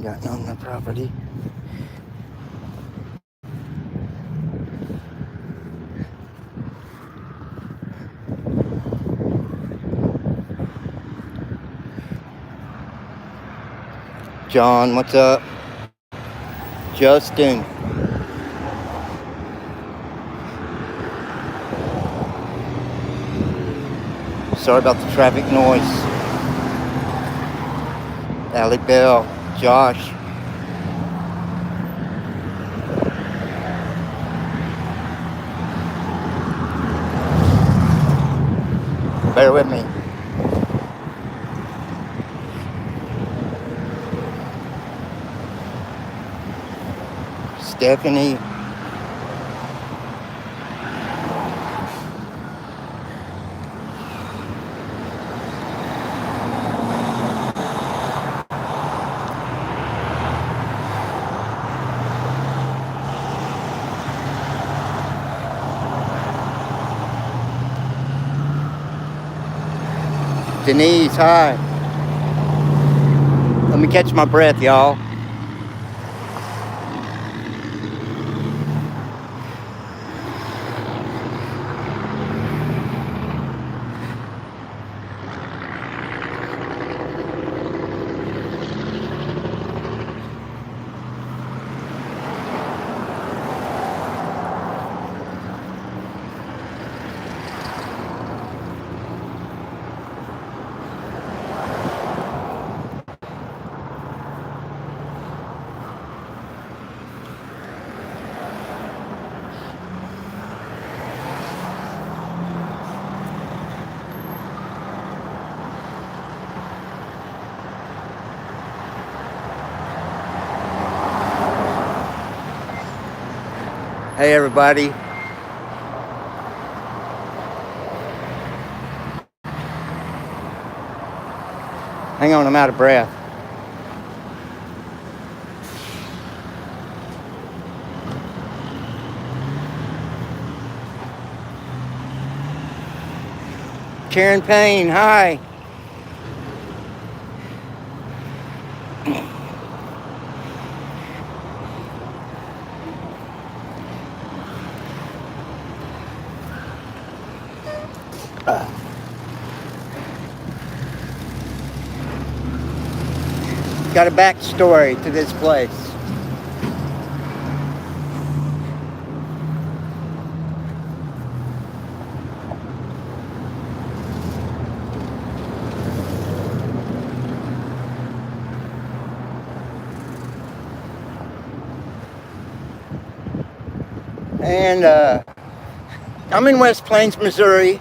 gotten on the property. John, what's up? Justin. Sorry about the traffic noise. Allie Bell, Josh. Bear with me. Stephanie. Denise, hi. Let me catch my breath, y'all. Hey everybody. Hang on, I'm out of breath. Karen Payne, hi. Got a backstory to this place. And I'm in West Plains, Missouri.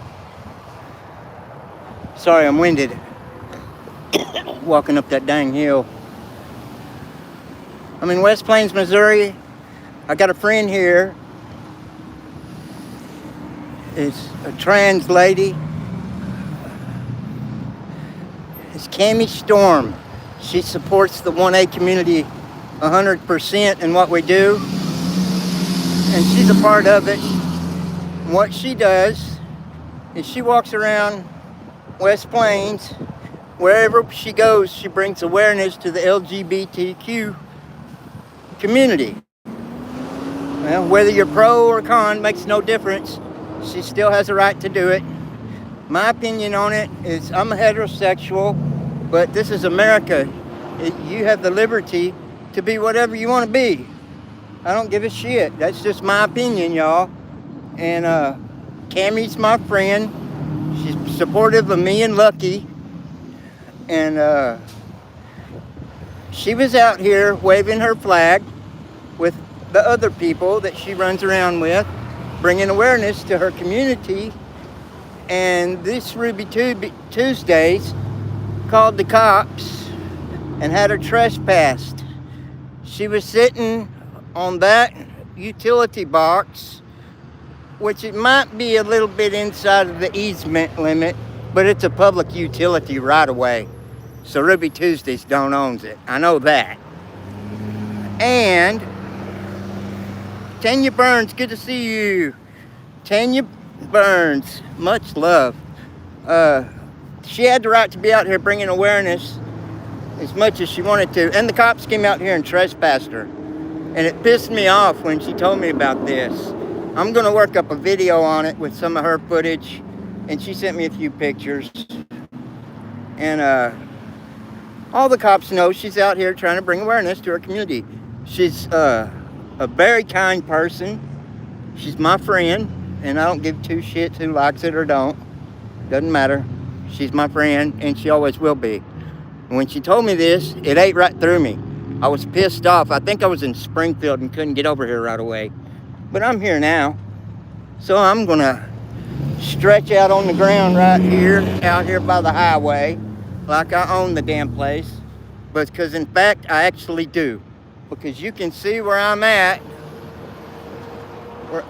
Sorry, I'm winded. Walking up that dang hill. I'm in West Plains, Missouri. I got a friend here. It's a trans lady. It's Cammie Storm. She supports the 1A community 100% in what we do. And she's a part of it. And what she does is she walks around West Plains. Wherever she goes, she brings awareness to the LGBTQ community. Well, whether you're pro or con makes no difference. She still has a right to do it. My opinion on it is I'm a heterosexual, but this is America. You have the liberty to be whatever you want to be. I don't give a shit. That's just my opinion, y'all. And Cammie's my friend. She's supportive of me and Lucky. And she was out here waving her flag with the other people that she runs around with, bringing awareness to her community. And this Ruby Tuesdays called the cops and had her trespassed. She was sitting on that utility box, which it might be a little bit inside of the easement limit, but it's a public utility right away. So Ruby Tuesdays don't own it. I know that. And Tanya Burns, good to see you. Tanya Burns, much love. She had the right to be out here bringing awareness. as much as she wanted to. And the cops came out here and trespassed her. And it pissed me off when she told me about this. I'm going to work up a video on it with some of her footage. And she sent me a few pictures. And all the cops know she's out here trying to bring awareness to her community. She's a very kind person. She's my friend. And I don't give two shits who likes it or don't. Doesn't matter. She's my friend, and she always will be. And when she told me this, it ate right through me. I was pissed off. I think I was in Springfield and couldn't get over here right away. But I'm here now. So I'm gonna stretch out on the ground right here, out here by the highway, like I own the damn place. But because in fact, I actually do. Because you can see where I'm at,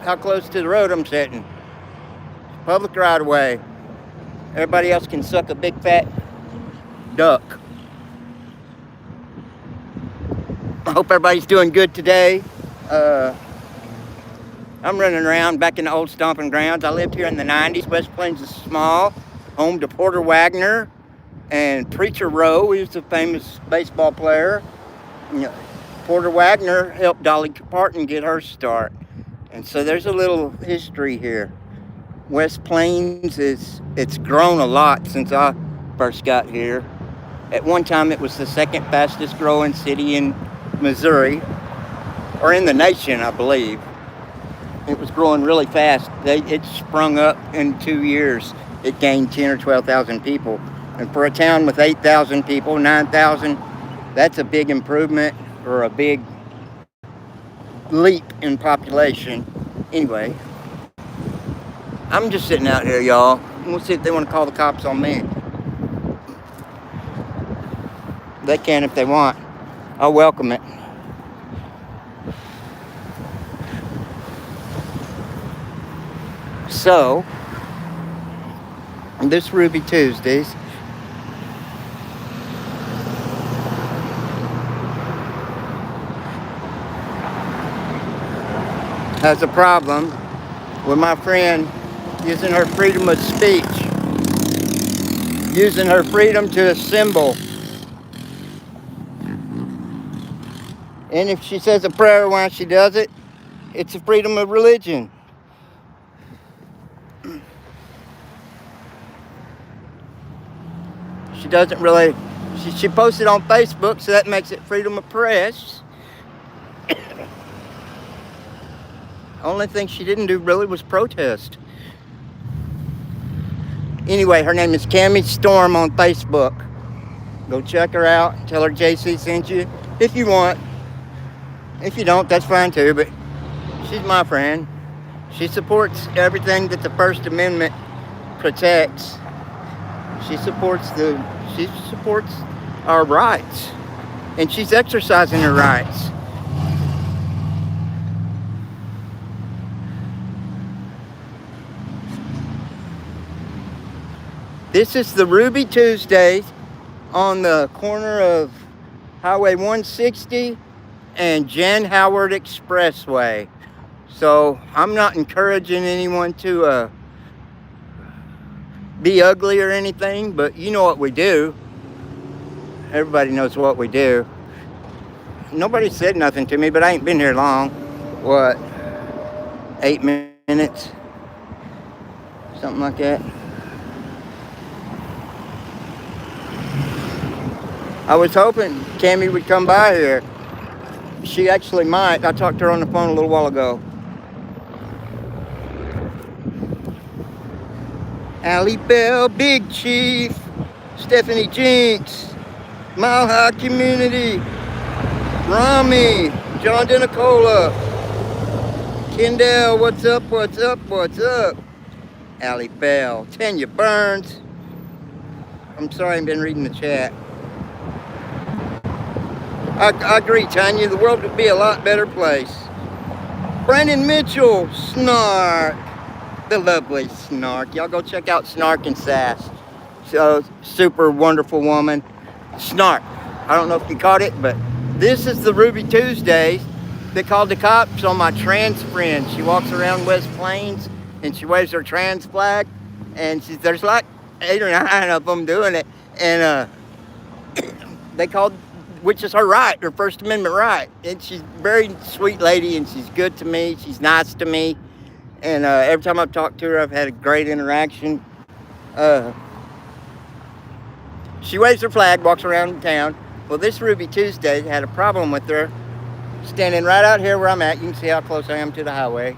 how close to the road I'm sitting. Public right of way. Everybody else can suck a big fat duck. I hope everybody's doing good today. I'm running around back in the old stomping grounds. I lived here in the 90s. West Plains is small, home to Porter Wagner and Preacher Rowe. He was a famous baseball player. You know, Porter Wagner helped Dolly Parton get her start. And so there's a little history here. West Plains it's grown a lot since I first got here. At one time it was the second fastest growing city in Missouri, or in the nation, I believe. It was growing really fast. It sprung up in 2 years. It gained 10 or 12,000 people. And for a town with 8,000 people, 9,000, that's a big improvement or a big leap in population. Anyway, I'm just sitting out here, y'all. We'll see if they want to call the cops on me. They can if they want. I'll welcome it. So, this Ruby Tuesdays has a problem with my friend using her freedom of speech, using her freedom to assemble. And if she says a prayer while she does it, it's a freedom of religion. She doesn't really, she posted on Facebook, so that makes it freedom of press. Only thing she didn't do really was protest. Anyway, her name is Cammie Storm on Facebook. Go check her out. Tell her JC sent you if you want. If you don't, that's fine too, but she's my friend. She supports everything that the First Amendment protects. She supports our rights. And she's exercising her rights. This is the Ruby Tuesdays on the corner of Highway 160 and Jan Howard Expressway. So I'm not encouraging anyone to be ugly or anything, but you know what we do. Everybody knows what we do. Nobody said nothing to me, but I ain't been here long. What? 8 minutes? Something like that. I was hoping Cammie would come by here. She actually might. I talked to her on the phone a little while ago. Allie Bell, Big Chief, Stephanie Jinks, Mile High Community, Rami, John Denicola, Kendall, what's up, what's up, what's up? Allie Bell, Tanya Burns. I'm sorry I haven't been reading the chat. I agree, Tanya. The world would be a lot better place. Brandon Mitchell, Snark. The lovely Snark. Y'all go check out Snark and Sass. So, super wonderful woman. Snark. I don't know if you caught it, but this is the Ruby Tuesdays. They called the cops on my trans friend. She walks around West Plains and she waves her trans flag. And there's like 8 or 9 of them doing it. And they called, which is her right, her First Amendment right. And she's a very sweet lady, and she's good to me. She's nice to me. And every time I've talked to her, I've had a great interaction. She waves her flag, walks around town. Well, this Ruby Tuesday had a problem with her standing right out here where I'm at. You can see how close I am to the highway,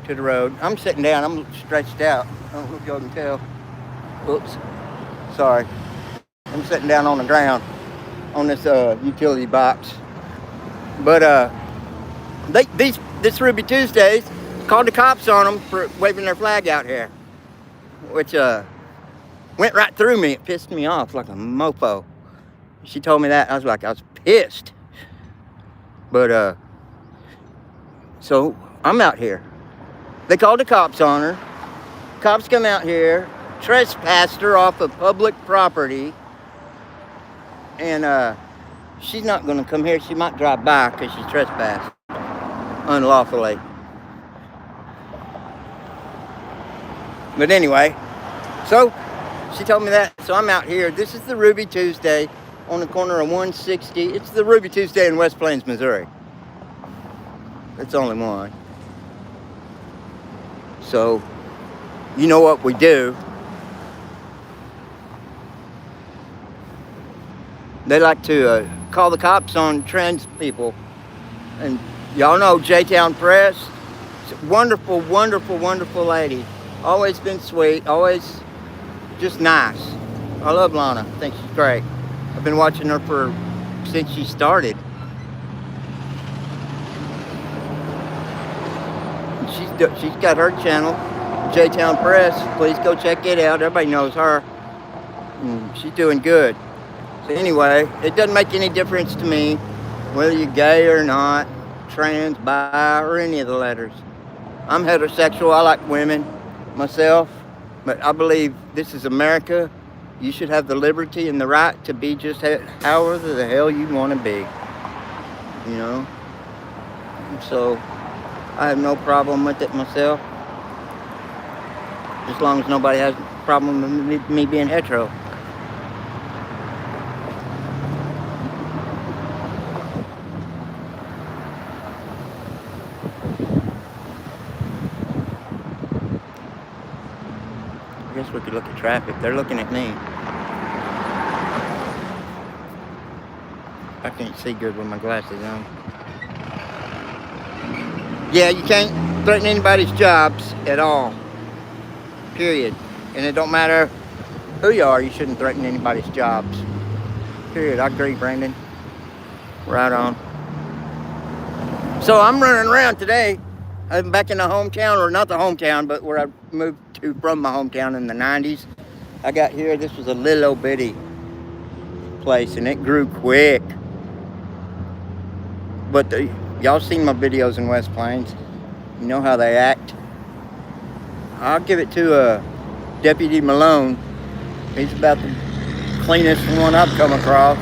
to the road. I'm sitting down. I'm stretched out. I don't know if y'all can tell. Oops. Sorry. I'm sitting down on the ground on this utility box. But this Ruby Tuesdays called the cops on them for waving their flag out here, which went right through me. It pissed me off like a mofo. She told me that. I was pissed. But so I'm out here. They called the cops on her. Cops come out here, trespassed her off of public property, and she's not going to come here. She might drive by because she trespassed unlawfully. But anyway, so she told me that. So I'm out here. This is the Ruby Tuesday on the corner of 160. It's the Ruby Tuesday in West Plains, Missouri. It's only one. So, you know what we do. They like to call the cops on trans people. And y'all know J-Town Press. She's a wonderful, wonderful, wonderful lady. Always been sweet. Always just nice. I love Lana. I think she's great. I've been watching her since she started. She's got her channel, J-Town Press. Please go check it out. Everybody knows her. She's doing good. So anyway, it doesn't make any difference to me whether you're gay or not, trans, bi, or any of the letters. I'm heterosexual. I like women myself, but I believe this is America. You should have the liberty and the right to be just however the hell you want to be, you know? So I have no problem with it myself, as long as nobody has a problem with me being hetero. I guess we could look at traffic. They're looking at me. I can't see good with my glasses on. Yeah, you can't threaten anybody's jobs at all. Period. And it don't matter who you are, you shouldn't threaten anybody's jobs. Period. I agree, Brandon. Right on. So I'm running around today. I'm back in the hometown, or not the hometown, but where I moved to from my hometown in the 90s. I got here, this was a little bitty place, and it grew quick. But y'all seen my videos in West Plains. You know how they act. I'll give it to Deputy Malone. He's about the cleanest one I've come across.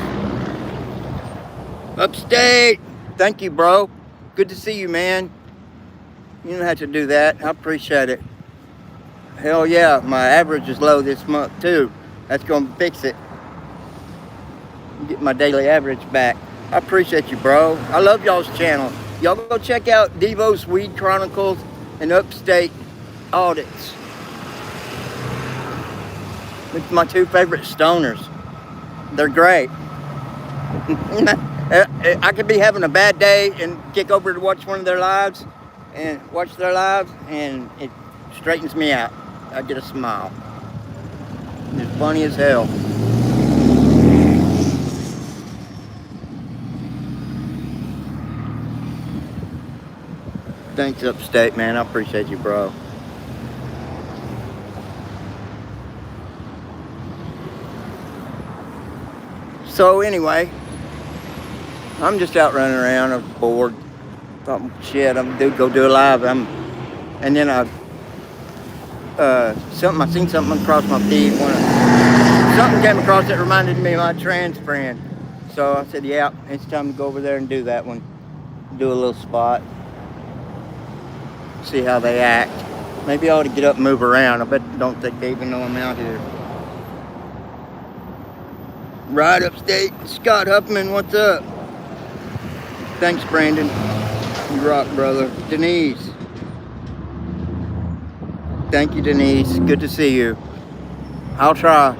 Upstate! Thank you, bro. Good to see you, man. You don't have to do that. I appreciate it. Hell yeah, my average is low this month too. That's gonna fix it. Get my daily average back. I appreciate you, bro. I love y'all's channel. Y'all go check out Devo's Weed Chronicles and Upstate Audits. It's my two favorite stoners. They're great. I could be having a bad day and kick over to watch one of their lives and watch their lives, and it straightens me out. I get a smile. It's funny as hell. Thanks, Upstate, man. I appreciate you, bro. So anyway, I'm just out running around. I'm bored. Thought, shit, I'm gonna go do a live. And then I seen something across my feed. Something came across that reminded me of my trans friend. So I said, yeah, it's time to go over there and do that one. Do a little spot. See how they act. Maybe I ought to get up and move around. I don't think they even know I'm out here. Right upstate. Scott Huffman, what's up? Thanks, Brandon. You rock, brother. Denise. Thank you, Denise. Good to see you. I'll try.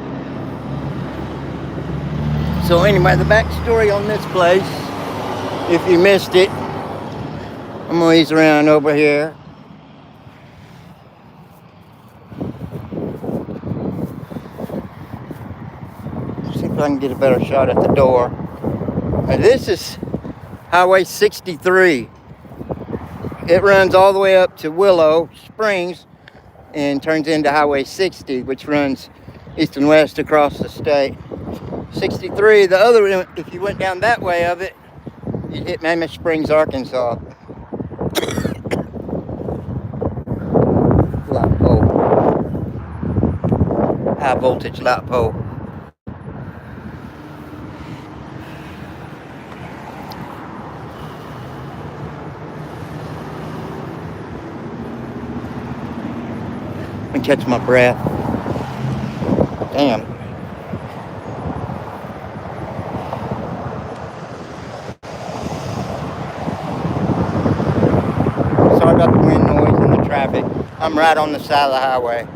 So anyway, the backstory on this place, if you missed it, I'm gonna ease around over here. See if I can get a better shot at the door. And this is Highway 63. It runs all the way up to Willow Springs and turns into Highway 60, which runs east and west across the state. 63, the other, if you went down that way of it, you'd hit Mammoth Springs, Arkansas. Light pole. High voltage light pole. And catch my breath. Damn. Sorry about the wind noise and the traffic. I'm right on the side of the highway.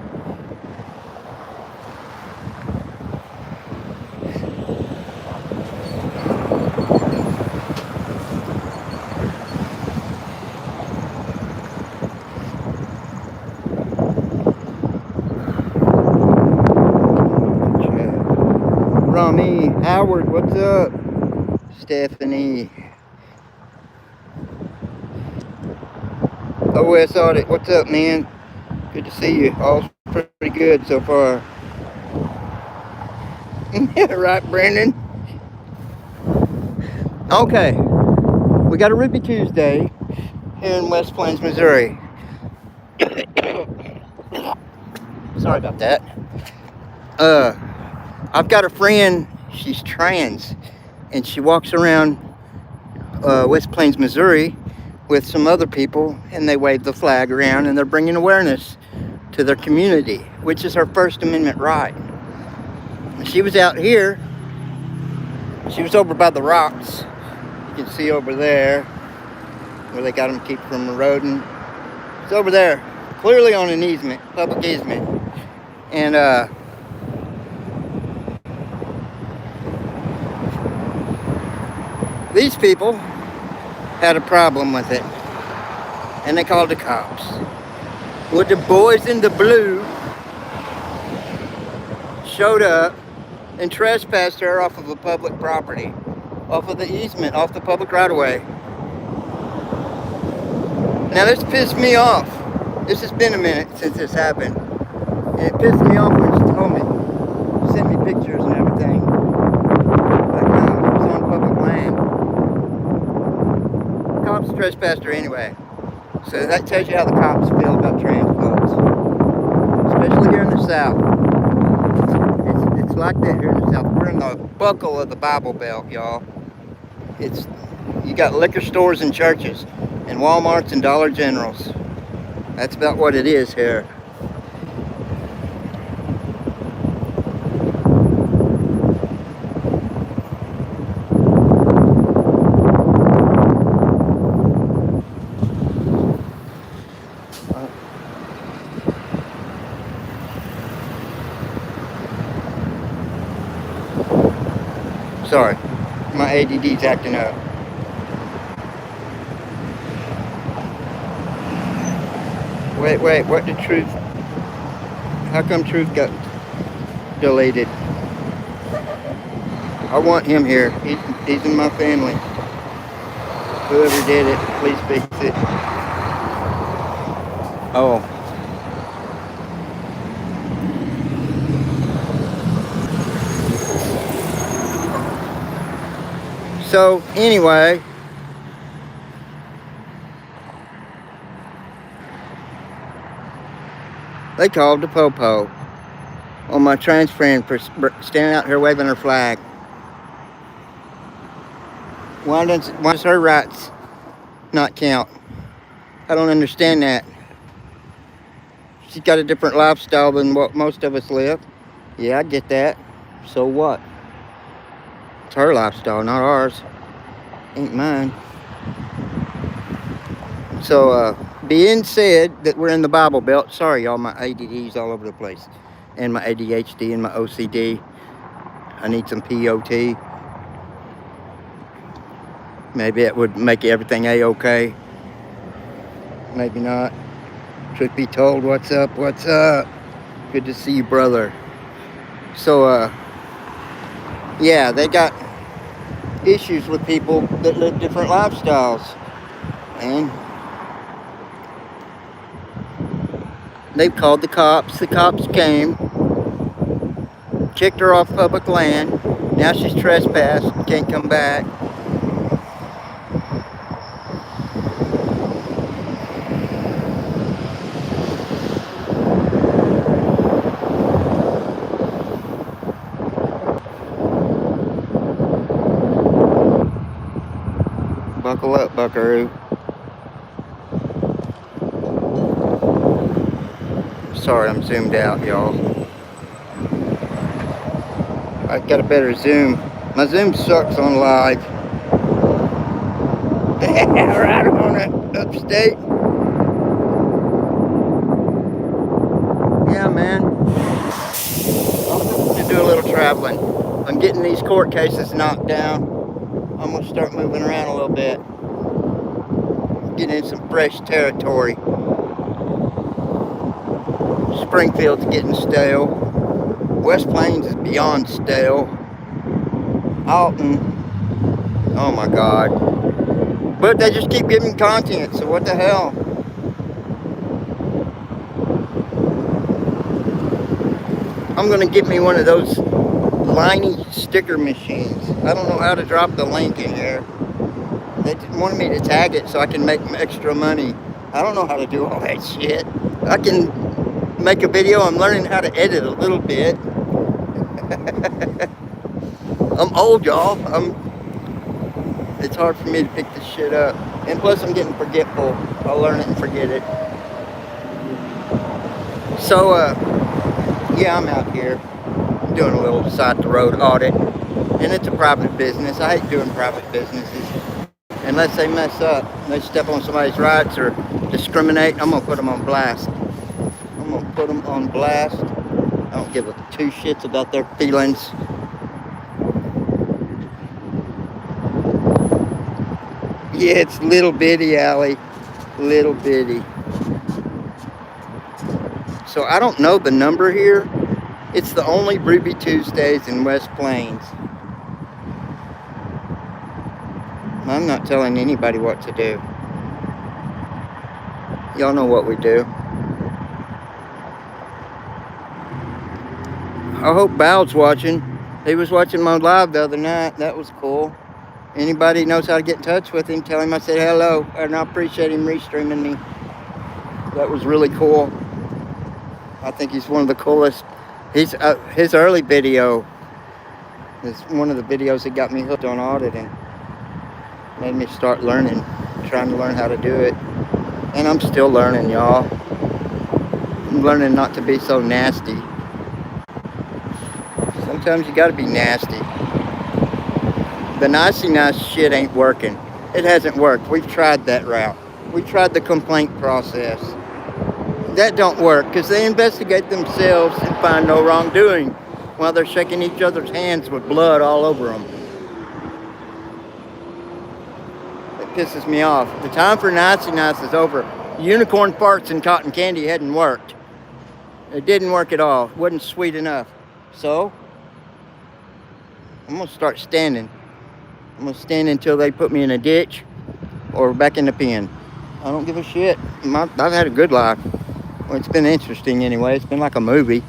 Rami, Howard, what's up? Stephanie. OS Audit, what's up, man? Good to see you. All's pretty good so far. Yeah, right, Brandon? Okay. We got a Ruby Tuesday here in West Plains, Missouri. Sorry about that. I've got a friend, she's trans, and she walks around West Plains, Missouri with some other people, and they wave the flag around, and they're bringing awareness to their community, which is her First Amendment right. She was out here. She was over by the rocks. You can see over there where they got them to keep from eroding. It's over there, clearly on an easement, public easement. And these people had a problem with it, and they called the cops. Well, the boys in the blue showed up and trespassed her off of a public property, off of the easement, off the public right-of-way. Now this pissed me off. This has been a minute since this happened. And it pissed me off when she told me, she sent me pictures and everything. Like, no, it was on public land. Cops trespassed her anyway. So that tells you how the cops feel about trans folks. Especially here in the South. It's like that here in the South. We're in the buckle of the Bible Belt, y'all. You got liquor stores and churches, and Walmarts and Dollar Generals. That's about what it is here. Sorry, my ADD's acting up. Wait, what did Truth? How come Truth got deleted? I want him here. He's in my family. Whoever did it, please fix it. Oh. So anyway, they called the po-po on my trans friend for standing out here waving her flag. Why does her rights not count? I don't understand that. She's got a different lifestyle than what most of us live. Yeah, I get that. So what? It's her lifestyle, not ours. Ain't mine. So, being said that we're in the Bible Belt, sorry y'all, my ADD's all over the place. And my ADHD and my OCD. I need some POT. Maybe it would make everything A-okay. Maybe not. Truth be told, what's up, what's up? Good to see you, brother. So, yeah, they got issues with people that live different lifestyles. And they called the cops. The cops came, kicked her off public land. Now she's trespassed, can't come back. Buckle up, buckaroo. Sorry, I'm zoomed out, y'all. I got a better zoom. My zoom sucks on live. Right on it, upstate. Yeah, man. I'm to do a little traveling. I'm getting these court cases knocked down. I'm gonna start moving around a little bit. Getting in some fresh territory. Springfield's getting stale. West Plains is beyond stale. Alton, oh my God. But they just keep giving content, so what the hell? I'm gonna get me one of those liney sticker machines. I don't know how to drop the link in here. They wanted me to tag it so I can make extra money. I don't know how to do all that shit. I can make a video. I'm learning how to edit a little bit. I'm old, y'all. It's hard for me to pick this shit up. And plus I'm getting forgetful. I'll learn it and forget it. So, yeah, I'm out here doing a little side the road audit. And it's a private business. I hate doing private businesses. Unless they mess up, they step on somebody's rights or discriminate, I'm gonna put them on blast. I'm gonna put them on blast. I don't give a two shits about their feelings. Yeah, it's little bitty, Allie. Little bitty. So I don't know the number here. It's the only Ruby Tuesdays in West Plains. I'm not telling anybody what to do. Y'all know what we do. I hope Bal's watching. He was watching my live the other night. That was cool. Anybody knows how to get in touch with him, tell him I said hello. And I appreciate him restreaming me. That was really cool. I think he's one of the coolest. His early video is one of the videos that got me hooked on auditing. Made me start learning, trying to learn how to do it. And I'm still learning, y'all. I'm learning not to be so nasty. Sometimes you gotta be nasty. The nicey nice shit ain't working. It hasn't worked. We've tried that route. We tried the complaint process. That don't work because they investigate themselves and find no wrongdoing while they're shaking each other's hands with blood all over them. It pisses me off. The time for nicey nice is over. Unicorn farts and cotton candy hadn't worked. It didn't work at all. It wasn't sweet enough. So, I'm going to start standing. I'm going to stand until they put me in a ditch or back in the pen. I don't give a shit. I've had a good life. Well, it's been interesting anyway. It's been like a movie.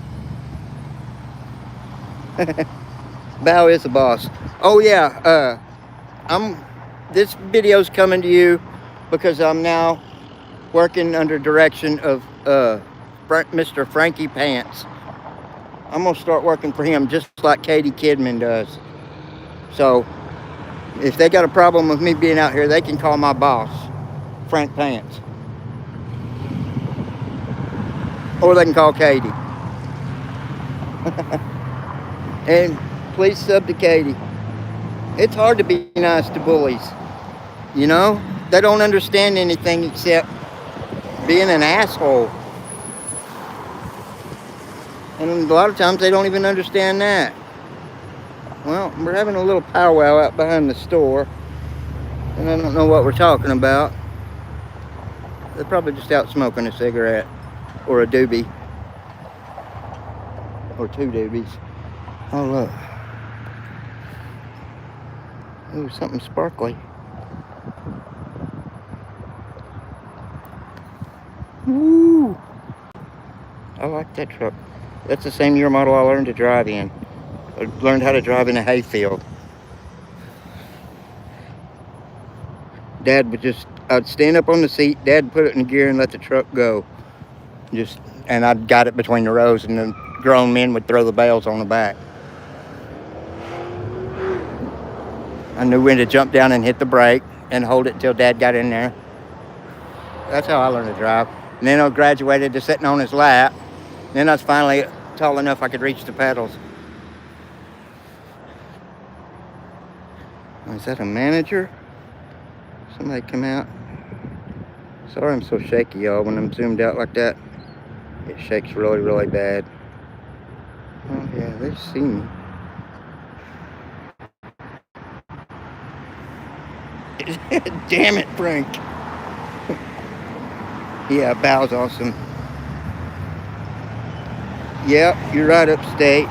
Bao is the boss. Oh yeah, this video's coming to you because I'm now working under direction of Mr. Frankie Pants. I'm gonna start working for him just like Katie Kidman does. So if they got a problem with me being out here, they can call my boss, Frank Pants. Or they can call Katie. And please sub to Katie. It's hard to be nice to bullies. You know, they don't understand anything except being an asshole. And a lot of times they don't even understand that. Well, we're having a little powwow out behind the store. And I don't know what we're talking about. They're probably just out smoking a cigarette. Or a doobie. Or two doobies. Oh, look. Ooh, something sparkly. Woo! I like that truck. That's the same year model I learned to drive in. I learned how to drive in a hayfield. Dad would I'd stand up on the seat, Dad put it in gear and let the truck go. And I'd got it between the rows, and the grown men would throw the bales on the back. I knew when to jump down and hit the brake and hold it till Dad got in there. That's how I learned to drive. And then I graduated to sitting on his lap. Then I was finally tall enough I could reach the pedals. Is that a manager? Somebody come out. Sorry I'm so shaky, y'all. When I'm zoomed out like that, it shakes really, really bad. Oh yeah, they see me. Damn it, Frank. Yeah, bow's awesome. Yep, you're right, upstate.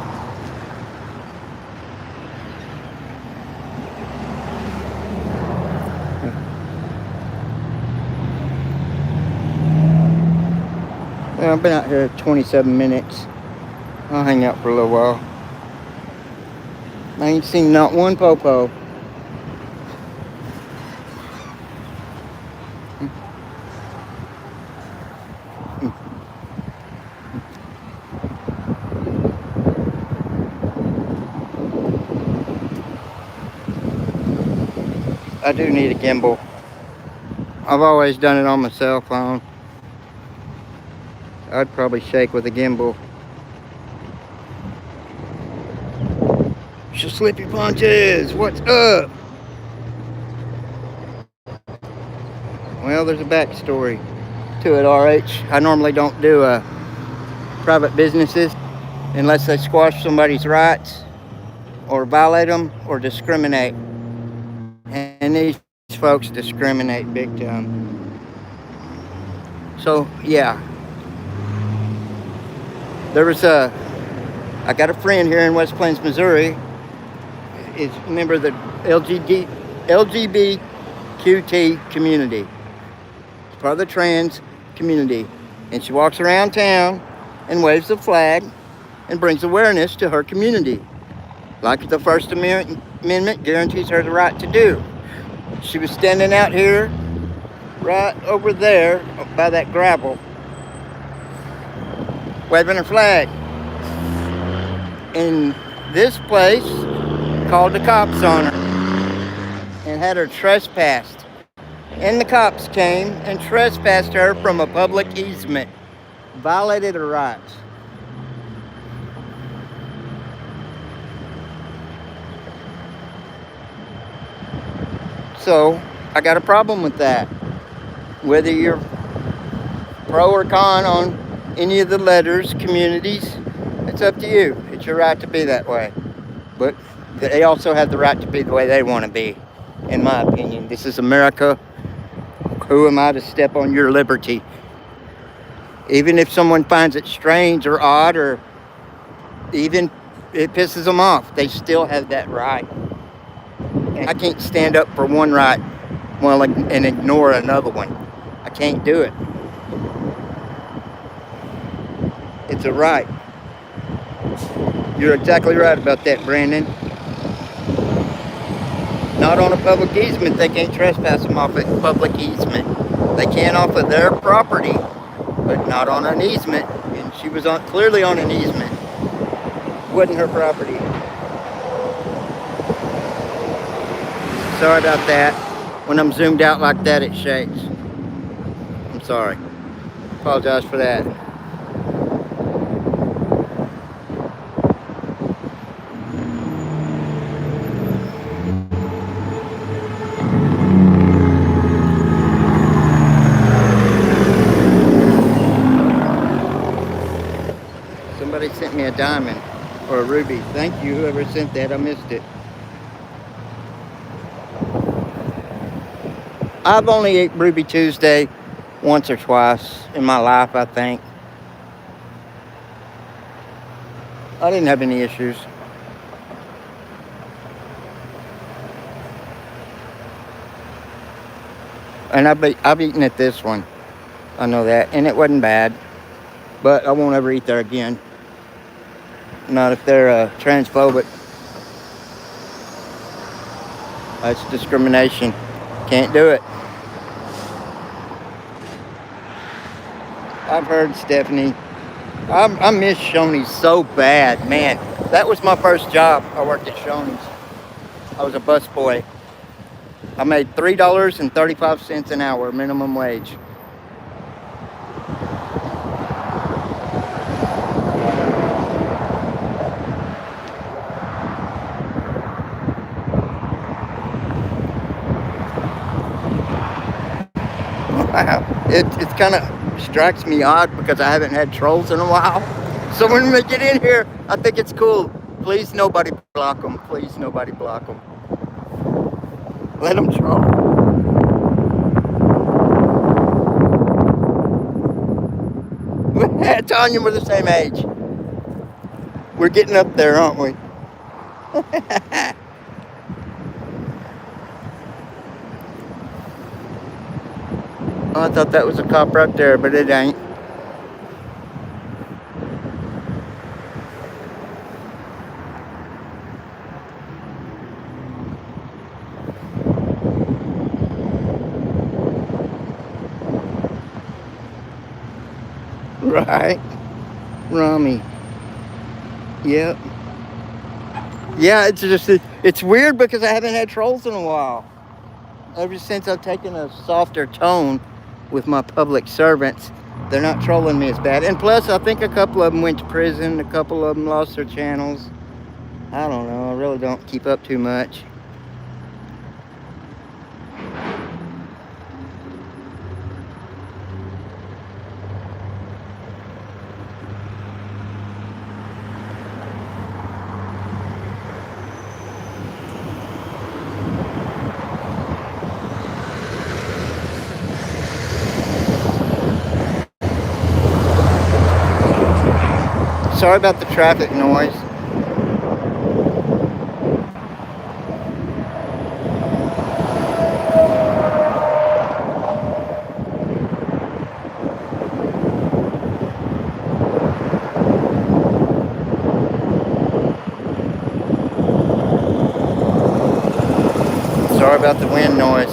Well, I've been out here 27 minutes. I'll hang out for a little while. I ain't seen not one popo. I do need a gimbal. I've always done it on my cell phone. I'd probably shake with a gimbal. Slippy punches, what's up? Well, there's a backstory to it, RH. I normally don't do private businesses unless they squash somebody's rights or violate them or discriminate. And these folks discriminate big time. So, yeah. I got a friend here in West Plains, Missouri. Is a member of the LGBTQT community. It's part of the trans community. And she walks around town and waves the flag and brings awareness to her community, like the First Amendment guarantees her the right to do. She was standing out here, right over there by that gravel, waving her flag. And this place called the cops on her and had her trespassed. And the cops came and trespassed her from a public easement, violated her rights. So I got a problem with that. Whether you're pro or con on any of the letters, communities, it's up to you. It's your right to be that way. But they also have the right to be the way they want to be, in my opinion. This is America. Who am I to step on your liberty? Even if someone finds it strange or odd or even it pisses them off, they still have that right. And I can't stand up for one right and ignore another one. I can't do it. It's a right. You're exactly right about that, Brandon. Not on a public easement. They can't trespass them off a public easement. They can off of their property, but not on an easement. And she was clearly on an easement. Wasn't her property. Sorry about that. When I'm zoomed out like that, it shakes. I'm sorry. Apologize for that. thought he sent me a diamond or a ruby. Thank you, whoever sent that. I missed it. I've only ate Ruby Tuesday once or twice in my life, I think. I didn't have any issues. And I've eaten at this one. I know that. And it wasn't bad. But I won't ever eat there again. Not if they're transphobic. That's discrimination. Can't do it. I've heard, Stephanie. I miss Shoney's so bad, man. That was my first job. I worked at Shoney's. I was a busboy. I made $3.35 an hour minimum wage. Wow. It kind of strikes me odd because I haven't had trolls in a while. So when they get in here, I think it's cool. Please nobody block them. Please nobody block them. Let them troll. Tanya, we're the same age. We're getting up there, aren't we? Oh, I thought that was a cop right there, but it ain't. Right. Rummy. Yep. Yeah, it's weird because I haven't had trolls in a while. Ever since I've taken a softer tone with my public servants, they're not trolling me as bad. And plus, I think a couple of them went to prison. A couple of them lost their channels. I don't know. I really don't keep up too much. Sorry about the traffic noise. Sorry about the wind noise.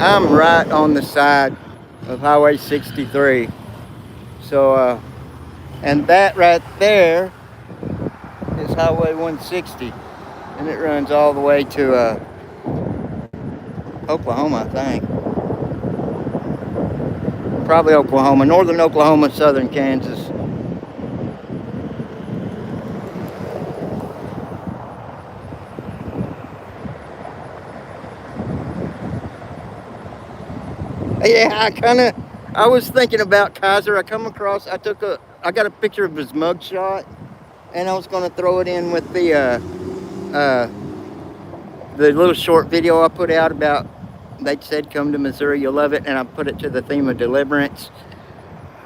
I'm right on the side of Highway 63. So, and that right there is Highway 160. And it runs all the way to Oklahoma, I think. Probably Oklahoma. Northern Oklahoma, southern Kansas. Yeah, I was thinking about Kaiser. I got a picture of his mugshot, and I was going to throw it in with the little short video I put out about, they said, come to Missouri, you'll love it, and I put it to the theme of deliverance.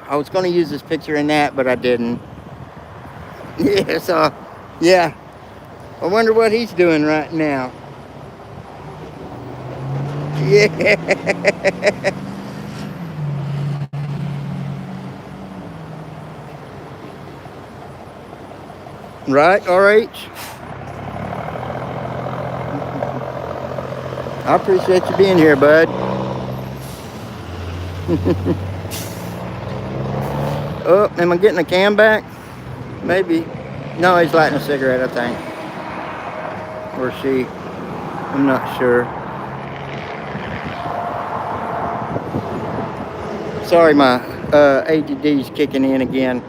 I was going to use this picture in that, but I didn't. Yeah, so, yeah. I wonder what he's doing right now. Yeah. Right, RH? I appreciate you being here, bud. Oh, am I getting a cam back? Maybe. No, he's lighting a cigarette, I think. Or she. I'm not sure. Sorry, my ADD's kicking in again.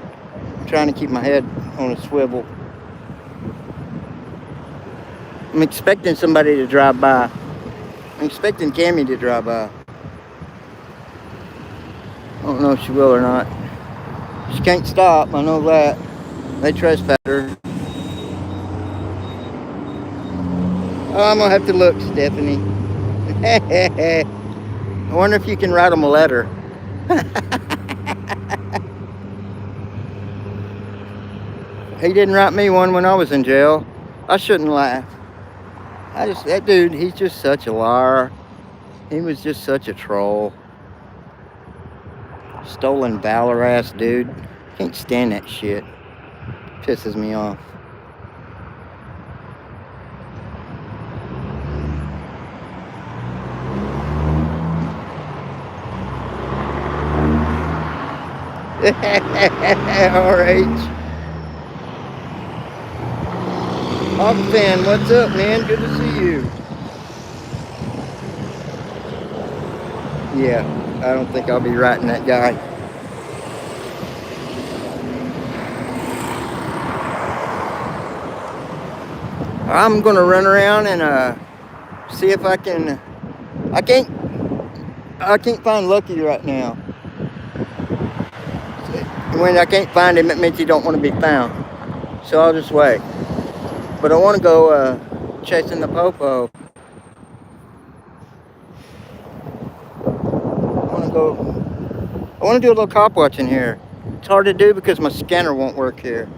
I'm trying to keep my head on a swivel. I'm expecting somebody to drive by. I'm expecting Cammie to drive by. I don't know if she will or not. She can't stop, I know that. They trespasser. Oh, I'm gonna have to look, Stephanie. I wonder if you can write them a letter. He didn't write me one when I was in jail. I shouldn't laugh. That dude, he's just such a liar. He was just such a troll. Stolen valor ass dude. Can't stand that shit. Pisses me off. RH. Fan, what's up, man? Good to see you. Yeah, I don't think I'll be writing that guy. I'm gonna run around and see if I can. I can't find Lucky right now. When I can't find him, it means he don't want to be found. So I'll just wait. But I want to go chasing the popo. I want to do a little cop watching here. It's hard to do because my scanner won't work here.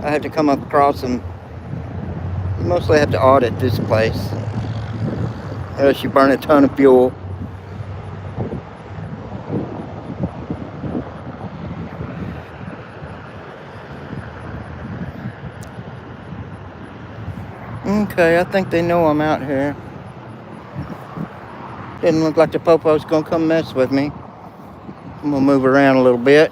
I have to come across them. You mostly have to audit this place. Or else you burn a ton of fuel. Okay, I think they know I'm out here. Didn't look like the popo's gonna come mess with me. I'm gonna move around a little bit.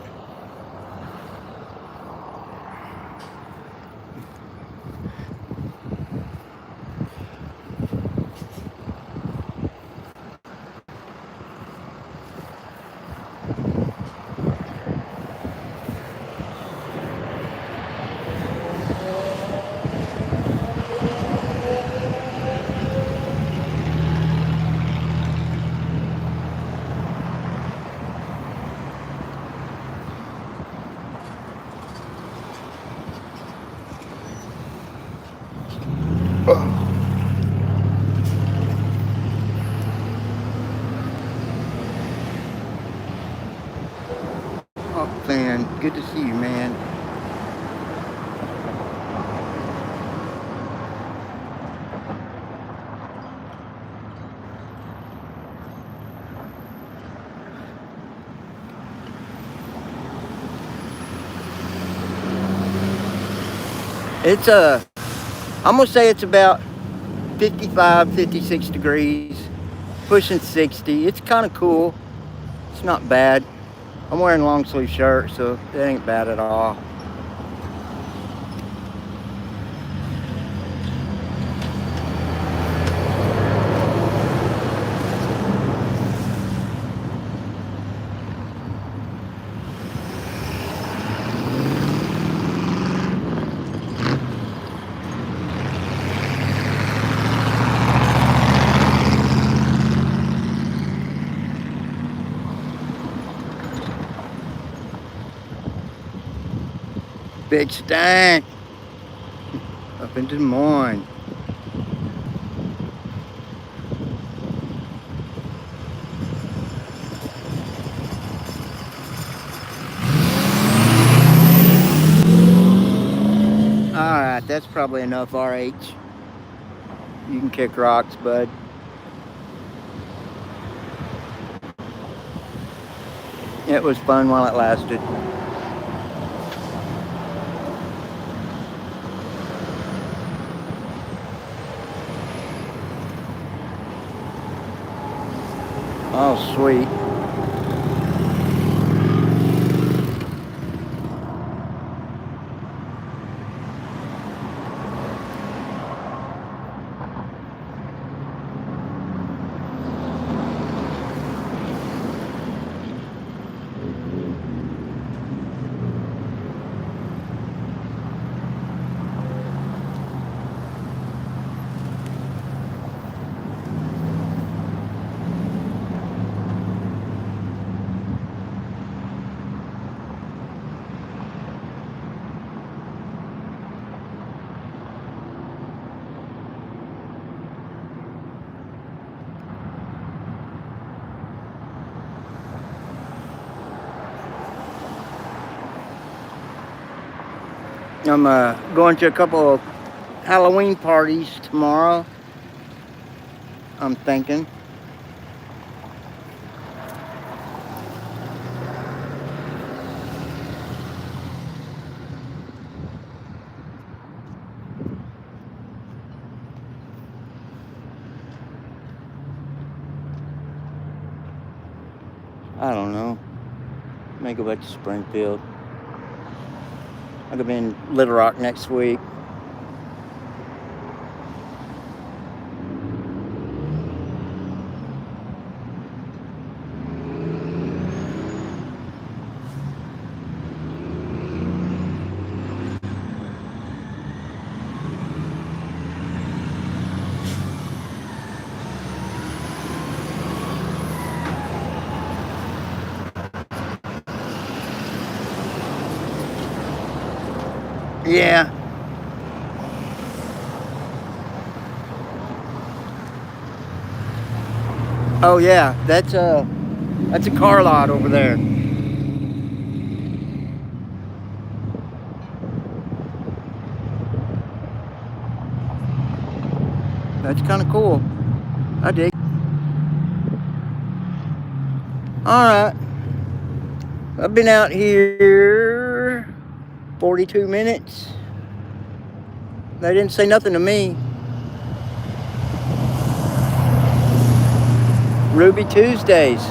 Oh, fan, good to see you, man. It's I'm gonna say it's about 55, 56 degrees, pushing 60. It's kind of cool. It's not bad. I'm wearing a long sleeve shirt, so that ain't bad at all. Big stank up in Des Moines. Alright, that's probably enough, RH. You can kick rocks, bud. It was fun while it lasted. Oh, sweet. I'm going to a couple of Halloween parties tomorrow, I'm thinking. I don't know. May go back to Springfield. I could be in Little Rock next week. Yeah. Oh yeah, that's a car lot over there. That's kind of cool. I dig. All right. I've been out here 42 minutes. They didn't say nothing to me. Ruby Tuesdays.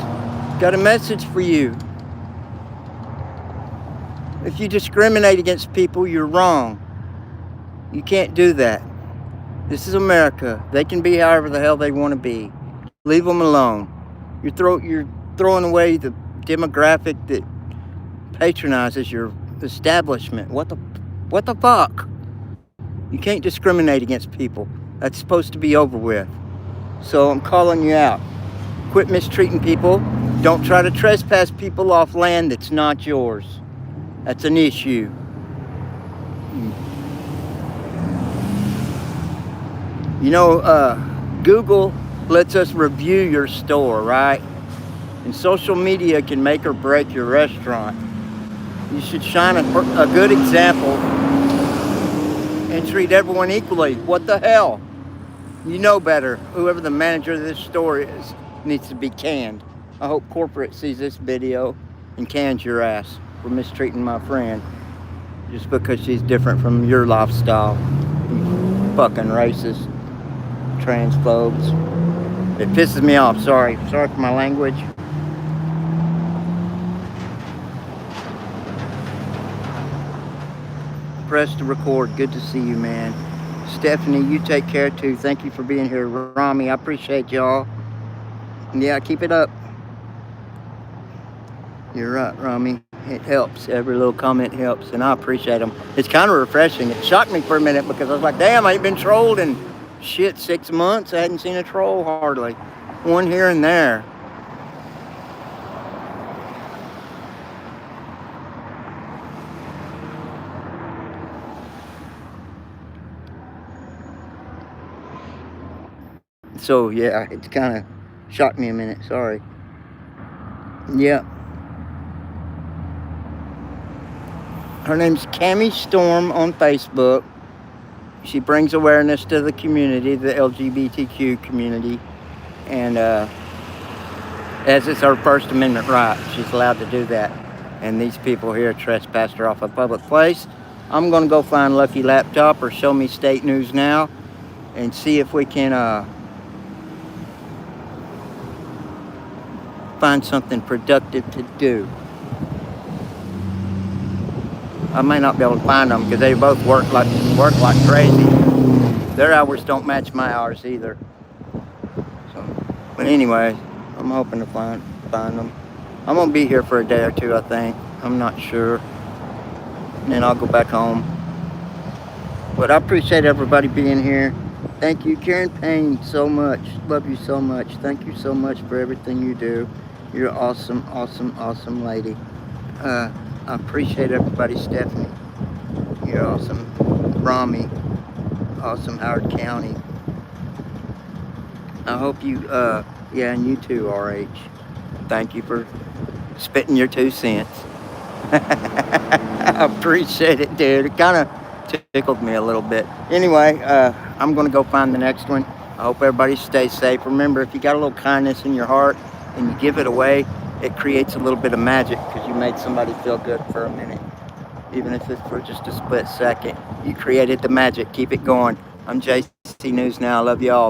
Got a message for you. If you discriminate against people, you're wrong. You can't do that. This is America. They can be however the hell they want to be. Leave them alone. You're throwing away the demographic that patronizes your establishment. What the fuck? You can't discriminate against people. That's supposed to be over with. So I'm calling you out. Quit mistreating people. Don't try to trespass people off land that's not yours. That's an issue. You know, Google lets us review your store, right? And social media can make or break your restaurant. You should shine a good example and treat everyone equally. What the hell? You know better. Whoever the manager of this store is needs to be canned. I hope corporate sees this video and cans your ass for mistreating my friend just because she's different from your lifestyle. You fucking racist, transphobes. It pisses me off. Sorry for my language. Press to record. Good to see you, man. Stephanie, you take care too. Thank you for being here. Rami, I appreciate y'all. Yeah, keep it up. You're right, Rami. It helps. Every little comment helps, and I appreciate them. It's kind of refreshing. It shocked me for a minute because I was like, damn, I ain't been trolled in 6 months. I hadn't seen a troll hardly. One here and there. So yeah, it's kind of shocked me a minute. Sorry. Yeah. Her name's Cammie Storm on Facebook. She brings awareness to the community, the LGBTQ community, and as it's her First Amendment right, she's allowed to do that. And these people here trespassed her off a public place. I'm gonna go find Lucky Laptop or Show Me State News Now and see if we can find something productive to do. I may not be able to find them because they both work like crazy. Their hours don't match my hours either. So, but anyway, I'm hoping to find them. I'm gonna be here for a day or two, I think. I'm not sure. And then I'll go back home. But I appreciate everybody being here. Thank you, Karen Payne, so much. Love you so much. Thank you so much for everything you do. You're awesome, awesome, awesome lady. I appreciate everybody. Stephanie, you're awesome. Rami, awesome. Howard County. I hope you, yeah, and you too, RH. Thank you for spitting your 2 cents. I appreciate it, dude. It kind of tickled me a little bit. Anyway, I'm going to go find the next one. I hope everybody stays safe. Remember, if you got a little kindness in your heart and you give it away, it creates a little bit of magic because you made somebody feel good for a minute. Even if it's for just a split second. You created the magic. Keep it going. I'm JC News Now. I love you all.